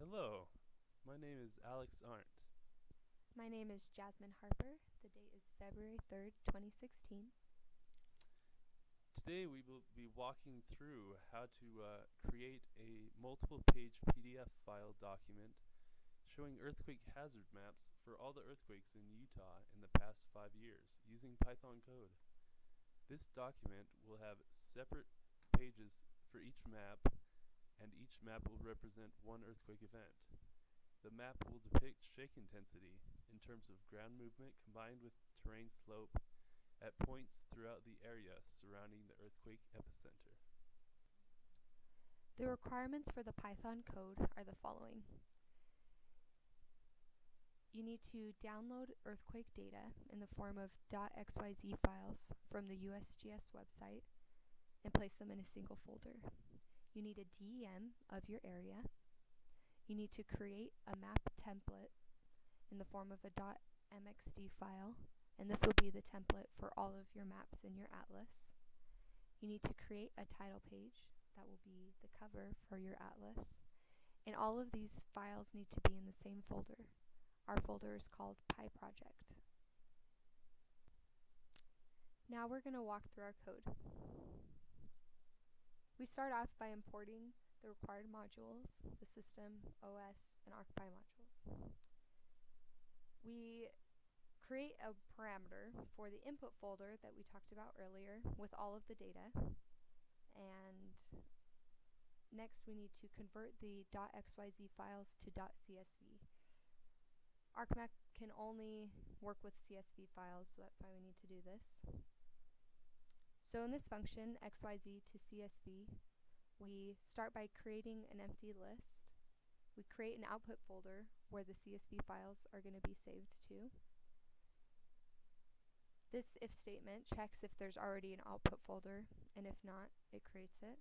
Hello, my name is Alex Arndt. My name is Jasmine Harper. The date is February 3rd, 2016. Today we will be walking through how to create a multiple page PDF file document showing earthquake hazard maps for all the earthquakes in Utah in the past 5 years using Python code. This document will have separate pages for each map, and each map will represent one earthquake event. The map will depict shake intensity in terms of ground movement combined with terrain slope at points throughout the area surrounding the earthquake epicenter. The requirements for the Python code are the following. You need to download earthquake data in the form of .xyz files from the USGS website and place them in a single folder. You need a DEM of your area. You need to create a map template in the form of a .mxd file, and this will be the template for all of your maps in your atlas. You need to create a title page that will be the cover for your atlas, and all of these files need to be in the same folder. Our folder is called PyProject. Now we're going to walk through our code. We start off by importing the required modules, the system, OS, and ArcPy modules. We create a parameter for the input folder that we talked about earlier with all of the data, and next we need to convert the .xyz files to .csv. ArcMap can only work with CSV files, so that's why we need to do this. So in this function, xyz to CSV, we start by creating an empty list. We create an output folder where the CSV files are going to be saved to. This if statement checks if there's already an output folder, and if not, it creates it.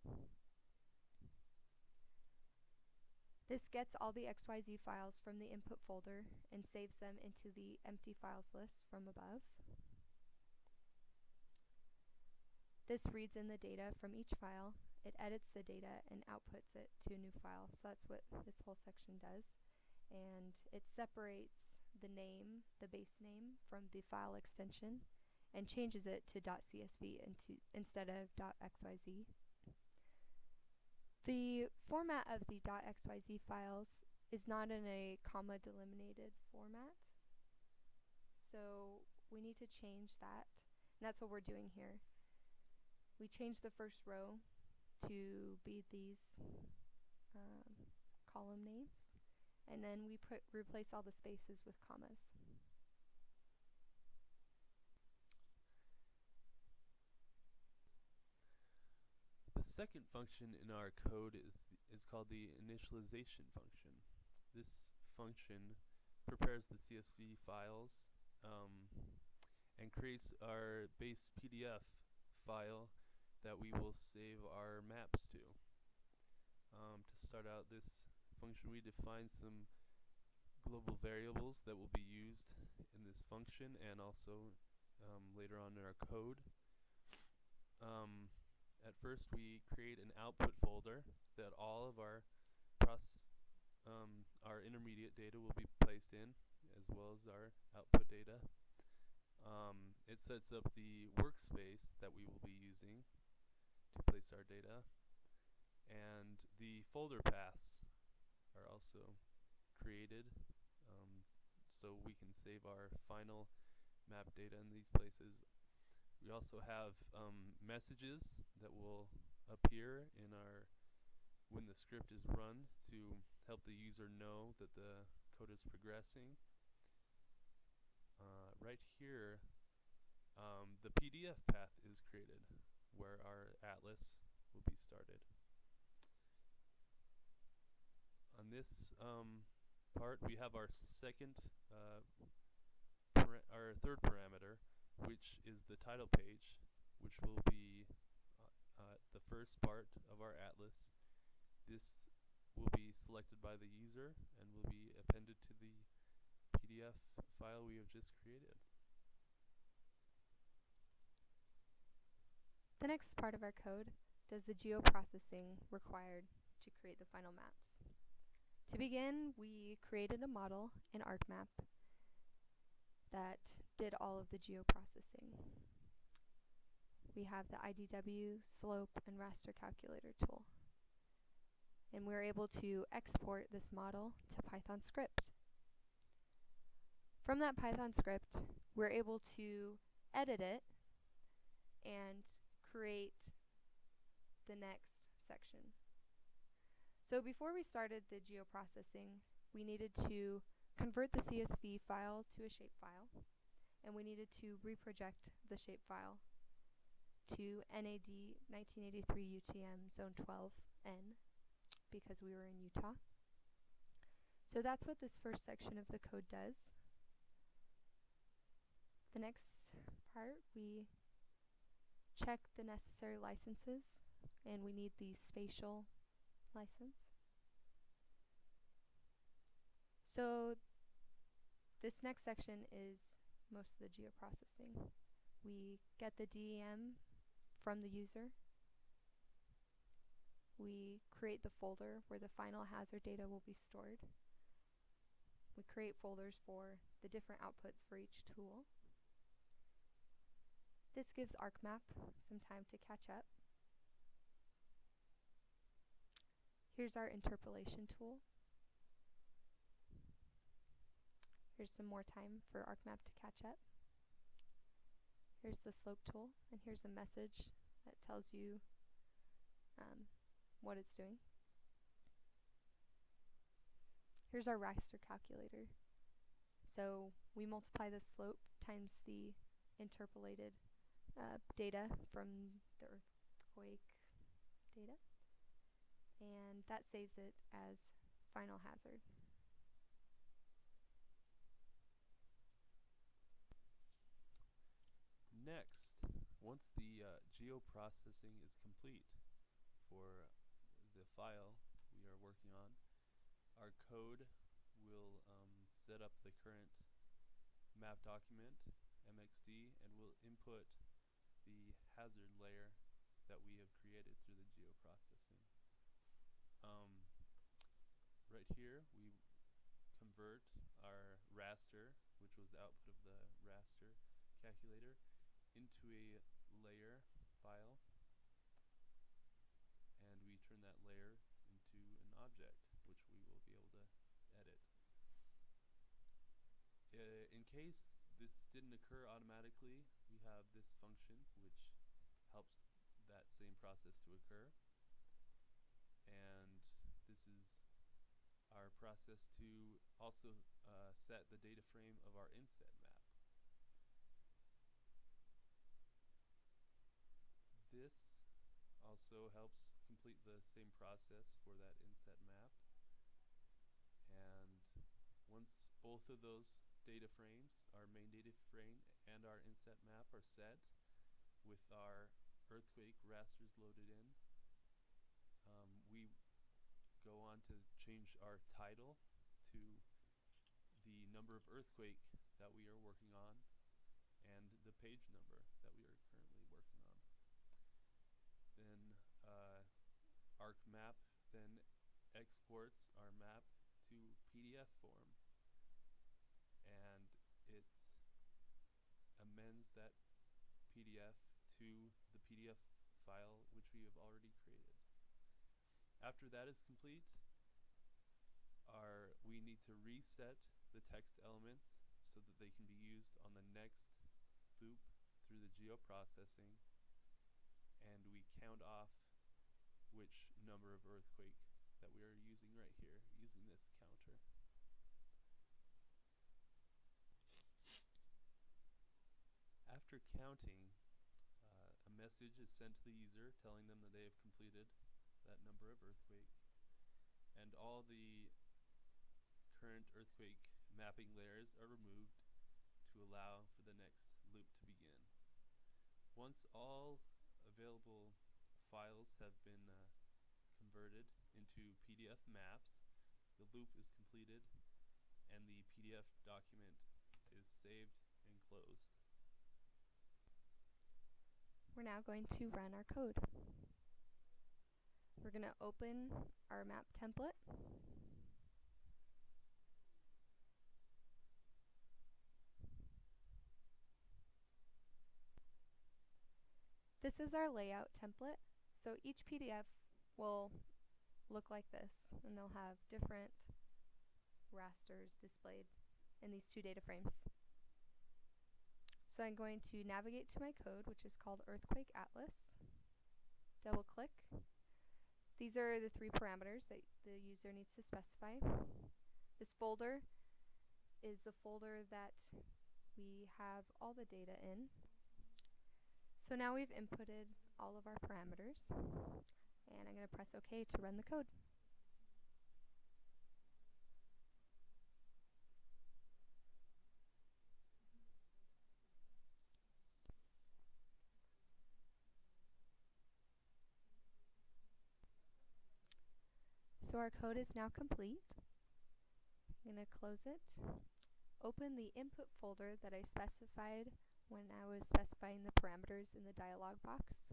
This gets all the XYZ files from the input folder and saves them into the empty files list from above. This reads in the data from each file, it edits the data and outputs it to a new file. So that's what this whole section does. And it separates the name, the base name, from the file extension and changes it to .csv instead of .xyz. The format of the .xyz files is not in a comma delimited format, so we need to change that, and that's what we're doing here. We change the first row to be these column names, and then we replace all the spaces with commas. The second function in our code is called the initialization function. This function prepares the CSV files and creates our base PDF file that we will save our maps to. To start out this function, we define some global variables that will be used in this function and also later on in our code. At first we create an output folder that all of our intermediate data will be placed in, as well as our output data. It sets up the workspace that we will be using to place our data, and the folder paths are also created so we can save our final map data in these places. We also have messages that will appear in when the script is run to help the user know that the code is progressing. Right here, the PDF path is created where our atlas will be started. On this part, we have our our third parameter, which is the title page, which will be the first part of our atlas. This will be selected by the user and will be appended to the PDF file we have just created. The next part of our code does the geoprocessing required to create the final maps. To begin, we created a model in ArcMap that did all of the geoprocessing. We have the IDW, slope, and raster calculator tool. And we're able to export this model to Python script. From that Python script, we're able to edit it and create the next section. So before we started the geoprocessing, we needed to convert the CSV file to a shapefile, and we needed to reproject the shapefile to NAD 1983 UTM Zone 12N because we were in Utah. So that's what this first section of the code does. The next part, we check the necessary licenses, and we need the spatial license. So this next section is most of the geoprocessing. We get the DEM from the user. We create the folder where the final hazard data will be stored. We create folders for the different outputs for each tool. This gives ArcMap some time to catch up. Here's our interpolation tool. Here's some more time for ArcMap to catch up. Here's the slope tool, and here's a message that tells you what it's doing. Here's our raster calculator. So we multiply the slope times the interpolated data from the earthquake data, and that saves it as final hazard. Next, once the geoprocessing is complete for the file we are working on, our code will set up the current map document, MXD, and will input the hazard layer that we have created through the geoprocessing. Right here, we convert our raster, which was the output of the raster calculator, into a layer file, and we turn that layer into an object, which we will be able to edit. In case this didn't occur automatically, we have this function which helps that same process to occur, and this is our process to also set the data frame of our inset map. This also helps complete the same process for that inset map, and once both of those data frames, our main data frame and our inset map, are set with our earthquake rasters loaded in, we go on to change our title to the number of earthquake that we are working on and the page number that we are currently working on. Then ArcMap then exports our map to PDF form, and it amends that PDF to the PDF file which we have already created. After that is complete, we need to reset the text elements so that they can be used on the next loop through the geoprocessing, and we count off which number of earthquake that we are using right here using this counter. After counting, a message is sent to the user telling them that they have completed that number of earthquake, and all the current earthquake mapping layers are removed to allow for the next loop to begin. Once all available files have been converted into PDF maps, the loop is completed and the PDF document is saved and closed. We're now going to run our code. We're going to open our map template. This is our layout template. So each PDF will look like this, and they'll have different rasters displayed in these two data frames. So I'm going to navigate to my code, which is called Earthquake Atlas. Double click. These are the 3 parameters that the user needs to specify. This folder is the folder that we have all the data in. So now we've inputted all of our parameters, and I'm going to press OK to run the code. So our code is now complete. I'm going to close it. Open the input folder that I specified when I was specifying the parameters in the dialog box.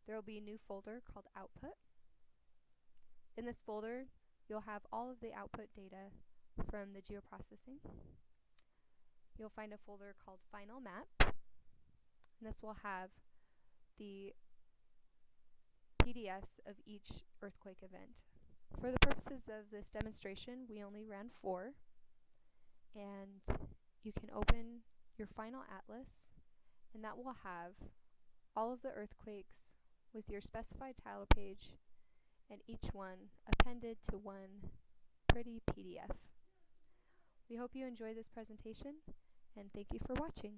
There will be a new folder called Output. In this folder, you'll have all of the output data from the geoprocessing. You'll find a folder called Final Map, and this will have the PDFs of each earthquake event. For the purposes of this demonstration, we only ran 4, and you can open your final atlas, and that will have all of the earthquakes with your specified title page, and each one appended to one pretty PDF. We hope you enjoy this presentation, and thank you for watching.